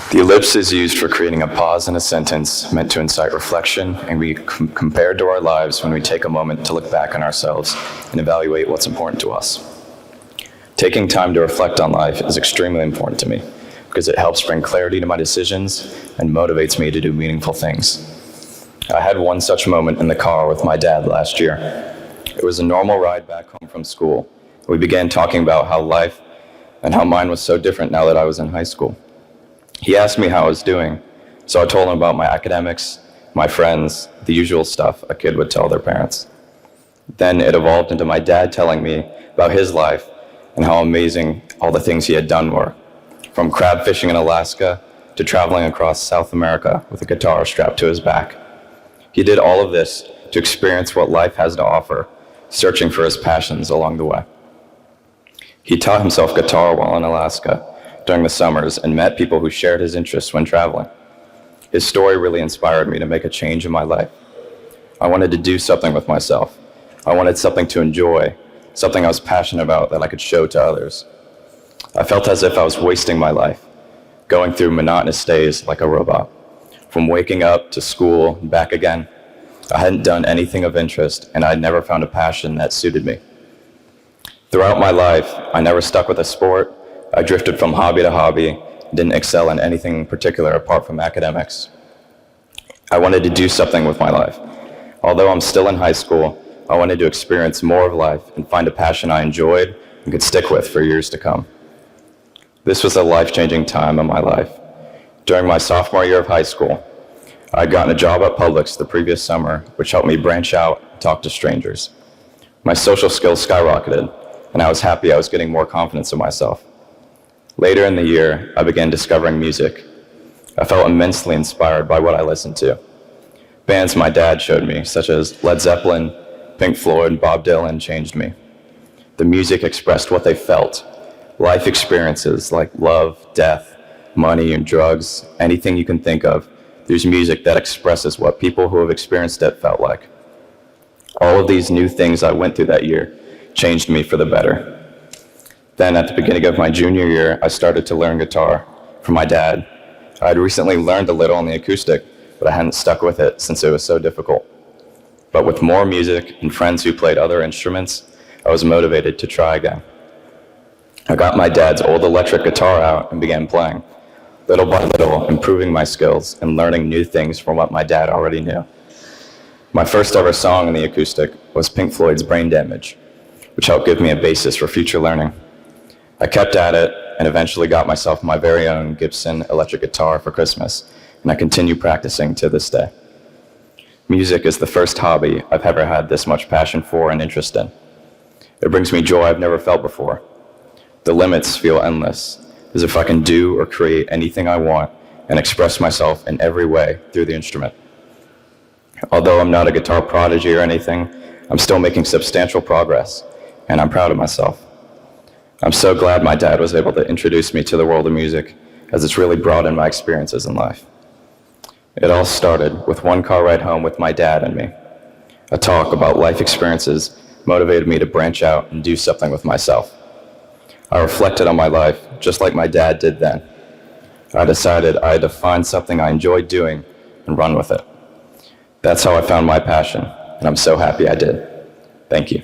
The ellipse is used for creating a pause in a sentence meant to incite reflection and be compared to our lives when we take a moment to look back on ourselves and evaluate what's important to us. Taking time to reflect on life is extremely important to me because it helps bring clarity to my decisions and motivates me to do meaningful things. I had one such moment in the car with my dad last year. It was a normal ride back home from school. We began talking about how life and how mine was so different now that I was in high school. He asked me how I was doing, so I told him about my academics, my friends, the usual stuff a kid would tell their parents. Then it evolved into my dad telling me about his life and how amazing all the things he had done were, from crab fishing in Alaska to traveling across South America with a guitar strapped to his back. He did all of this to experience what life has to offer, searching for his passions along the way. He taught himself guitar while in Alaska during the summers and met people who shared his interests when traveling. His story really inspired me to make a change in my life. I wanted to do something with myself. I wanted something to enjoy, something I was passionate about that I could show to others. I felt as if I was wasting my life, going through monotonous days like a robot. From waking up to school and back again, I hadn't done anything of interest and I had never found a passion that suited me. Throughout my life, I never stuck with a sport. I drifted from hobby to hobby, didn't excel in anything in particular apart from academics. I wanted to do something with my life. Although I'm still in high school, I wanted to experience more of life and find a passion I enjoyed and could stick with for years to come. This was a life-changing time in my life. During my sophomore year of high school, I had gotten a job at Publix the previous summer, which helped me branch out and talk to strangers. My social skills skyrocketed, and I was happy I was getting more confidence in myself. Later in the year, I began discovering music. I felt immensely inspired by what I listened to. Bands my dad showed me, such as Led Zeppelin, Pink Floyd, and Bob Dylan, changed me. The music expressed what they felt. Life experiences like love, death, money, and drugs, anything you can think of, there's music that expresses what people who have experienced it felt like. All of these new things I went through that year changed me for the better. Then at the beginning of my junior year, I started to learn guitar from my dad. I had recently learned a little on the acoustic, but I hadn't stuck with it since it was so difficult. But with more music and friends who played other instruments, I was motivated to try again. I got my dad's old electric guitar out and began playing, little by little, improving my skills and learning new things from what my dad already knew. My first ever song in the acoustic was Pink Floyd's Brain Damage, which helped give me a basis for future learning. I kept at it and eventually got myself my very own Gibson electric guitar for Christmas, and I continue practicing to this day. Music is the first hobby I've ever had this much passion for and interest in. It brings me joy I've never felt before. The limits feel endless, as if I can do or create anything I want and express myself in every way through the instrument. Although I'm not a guitar prodigy or anything, I'm still making substantial progress, and I'm proud of myself. I'm so glad my dad was able to introduce me to the world of music, as it's really broadened my experiences in life. It all started with one car ride home with my dad and me. A talk about life experiences motivated me to branch out and do something with myself. I reflected on my life just like my dad did then. I decided I had to find something I enjoyed doing and run with it. That's how I found my passion, and I'm so happy I did. Thank you.